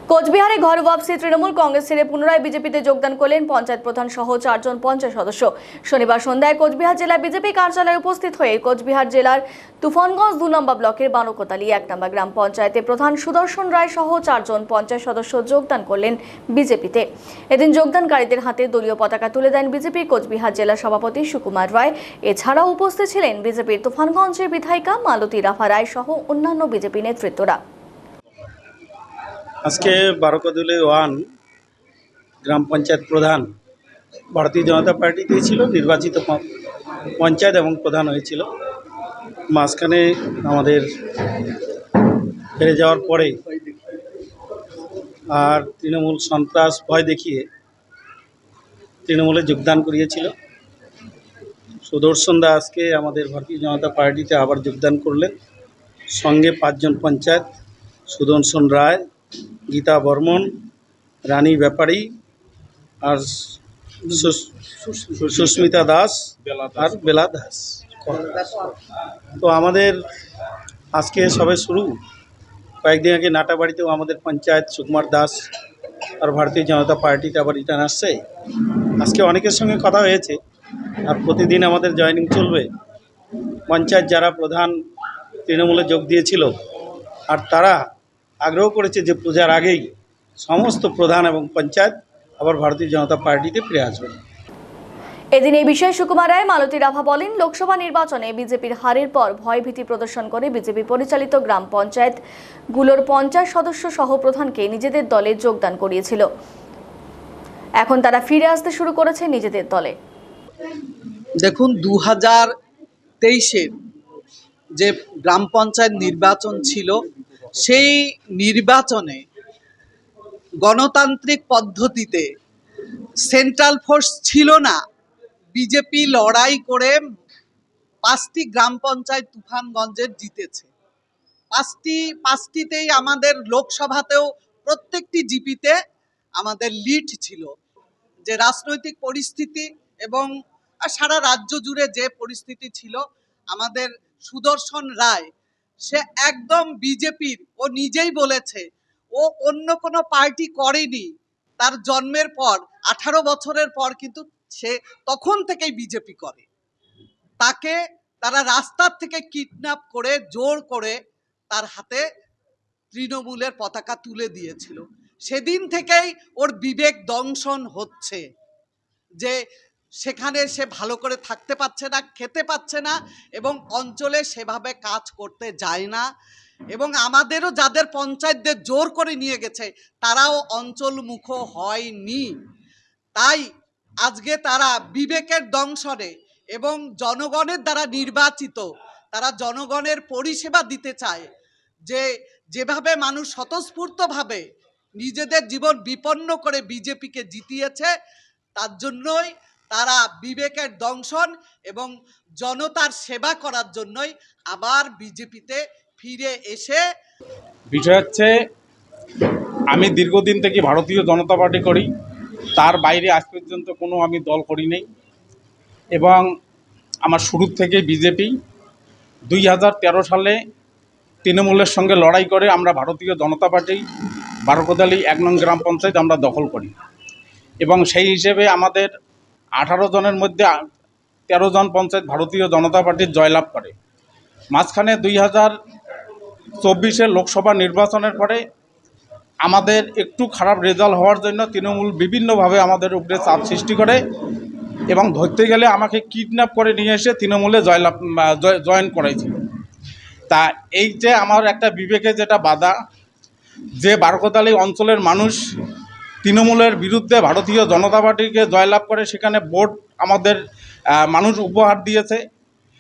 কোচবিহারে ঘর ওয়াপসি তৃণমূল কংগ্রেস ছেড়ে পুনরায় বিজেপিতে যোগদান করলেন পঞ্চায়েত প্রধান সহ 4 জন পঞ্চায়েত সদস্য। শনিবার সন্ধ্যায় কোচবিহার জেলা বিজেপি কার্যালয়ে উপস্থিত হয়ে কোচবিহার জেলার তুফানগঞ্জ 2 নম্বর ব্লকের বানুকতালি 1 নম্বর গ্রাম পঞ্চায়েতে প্রধান সুদর্শন রায় সহ 4 জন পঞ্চায়েত সদস্য যোগদান করলেন বিজেপিতে। এদিন যোগদানকারীদের হাতে দলীয় পতাকা তুলে দেন বিজেপি কোচবিহার জেলা সভাপতি সুকুমার রায়। এছাড়াও উপস্থিত ছিলেন বিজেপির তুফানগঞ্জের বিধায়িকা মালতী রাভা রায় সহ অন্যান্য বিজেপি নেতৃত্বরা। আজকে বারোকদুলি 1 গ্রাম পঞ্চায়েত প্রধান ভারতীয় জনতা পার্টিতেই ছিল, নির্বাচিত পঞ্চায়েত এবং প্রধান হয়েছিল। মাঝখানে আমাদের হেরে যাওয়ার পরে আর তৃণমূল সন্ত্রাস ভয় দেখিয়ে তৃণমূলে যোগদান করিয়েছিল। সুদর্শন দা আজকে আমাদের ভারতীয় জনতা পার্টিতে আবার যোগদান করলেন। সঙ্গে 5 জন পঞ্চায়েত, সুদর্শন রায়, গীতা বর্মন, রানী ব্যাপারী আর সুস্মিতা দাস আর বেলা দাস। তো আমাদের আজকে সবে শুরু। কয়েকদিন আগে নাটাবাড়িতেও আমাদের পঞ্চায়েত সুকুমার দাস আর ভারতীয় জনতা পার্টিতে আবার রিটার্ন আসছে। আজকে অনেকের সঙ্গে কথা হয়েছে আর প্রতিদিন আমাদের জয়েনিং চলবে। পঞ্চায়েত যারা প্রধান তৃণমূলে যোগ দিয়েছিল আর তারা আগ্রহ করেছে যে পূজার আগেই সমস্ত প্রধান এবং পঞ্চায়েত আবার ভারতীয় জনতা পার্টিতে ফিরে আসবেন। এদিন এই বিষয়ে সুকুমার রায় মালতী রাভা বলেন, লোকসভা নির্বাচনে বিজেপির হারের পর ভয়ভীতি প্রদর্শন করে বিজেপি পরিচালিত গ্রাম পঞ্চায়েতগুলোর 50 সদস্য সহ প্রধানকে নিজেদের দলে যোগদান করিয়েছিল। এখন তারা ফিরে আসতে শুরু করেছে নিজেদের দলে। দেখুন, 2023-এর যে গ্রাম পঞ্চায়েত নির্বাচন ছিল, সেই নির্বাচনে গণতান্ত্রিক পদ্ধতিতে সেন্ট্রাল ফোর্স ছিল না। বিজেপি লড়াই করে 5টি গ্রাম পঞ্চায়েত তুফানগঞ্জের জিতেছে। পাঁচটিতেই আমাদের লোকসভাতেও প্রত্যেকটি জিপিতে আমাদের লিড ছিল। যে রাজনৈতিক পরিস্থিতি এবং সারা রাজ্য জুড়ে যে পরিস্থিতি ছিল, আমাদের সুদর্শন রায় সে একদম বিজেপির, ও নিজেই বলেছে ও অন্য কোনো পার্টি করেনি। তার জন্মের পর 18 বছরের পর কিন্তু সে তখন থেকেই বিজেপি করে। তাকে তারা রাস্তার থেকে কিডন্যাপ করে জোর করে তার হাতে তৃণমূলের পতাকা তুলে দিয়েছিল। সেদিন থেকেই ওর বিবেক দংশন হচ্ছে, যে সেখানে সে ভালো করে থাকতে পারছে না, খেতে পাচ্ছে না এবং অঞ্চলে সেভাবে কাজ করতে যায় না। এবং আমাদেরও যাদের পঞ্চায়েতদের জোর করে নিয়ে গেছে তারাও অঞ্চলমুখ হয়নি। তাই আজকে তারা বিবেকের দংশনে এবং জনগণের দ্বারা নির্বাচিত, তারা জনগণের পরিষেবা দিতে চায়। যেভাবে মানুষ স্বতঃস্ফূর্তভাবে নিজেদের জীবন বিপন্ন করে বিজেপিকে জিতিয়েছে, তার জন্যই তারা বিবেকের দংশন এবং জনতার সেবা করার জন্যই আবার বিজেপিতে ফিরে এসে। বিষয় হচ্ছে, আমি দীর্ঘদিন থেকে ভারতীয় জনতা পার্টি করি, তার বাইরে আজ পর্যন্ত কোনো আমি দল করি নাই এবং আমার শুরু থেকে বিজেপি। 2013 সালে তৃণমূলের সঙ্গে লড়াই করে আমরা ভারতীয় জনতা পার্টি বারোকদালি 1 নং গ্রাম পঞ্চায়েত আমরা দখল করি এবং সেই হিসেবে আমাদের 18 জনের মধ্যে 13 জন পঞ্চায়েত ভারতীয় জনতা পার্টির জয়লাভ করে। মাঝখানে 2024-এর লোকসভা নির্বাচনের পরে আমাদের একটু খারাপ রেজাল্ট হওয়ার জন্য তৃণমূল বিভিন্নভাবে আমাদের উপরে চাপ সৃষ্টি করে এবং ধরতে গেলে আমাকে কিডন্যাপ করে নিয়ে এসে তৃণমূলে জয়েন করাইছিল। তা এই যে আমার একটা বিবেকে যেটা বাধা, যে বারোকদালি অঞ্চলের মানুষ তৃণমূলের বিরুদ্ধে ভারতীয় জনতা পার্টিকে জয়লাভ করে, সেখানে ভোট আমাদের মানুষ উপহার দিয়েছে।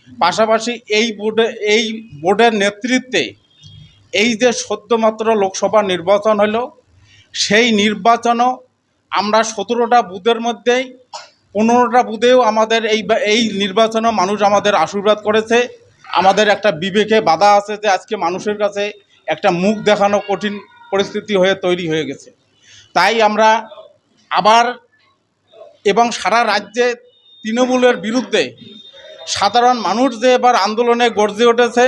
পাশাপাশি এই বোর্ডের নেতৃত্বে এই যে সদ্যমাত্র লোকসভা নির্বাচন হলো, সেই নির্বাচনও আমরা 17টা বুথের মধ্যেই 15টা বুথেও আমাদের এই নির্বাচনও মানুষ আমাদের আশীর্বাদ করেছে। আমাদের একটা বিবেকে বাধা আছে যে আজকে মানুষের কাছে একটা মুখ দেখানো কঠিন পরিস্থিতি তৈরি হয়ে গেছে। তাই আমরা আবার এবং সারা রাজ্যে তৃণমূলের বিরুদ্ধে সাধারণ মানুষ যে এবার আন্দোলনে গর্জে উঠেছে,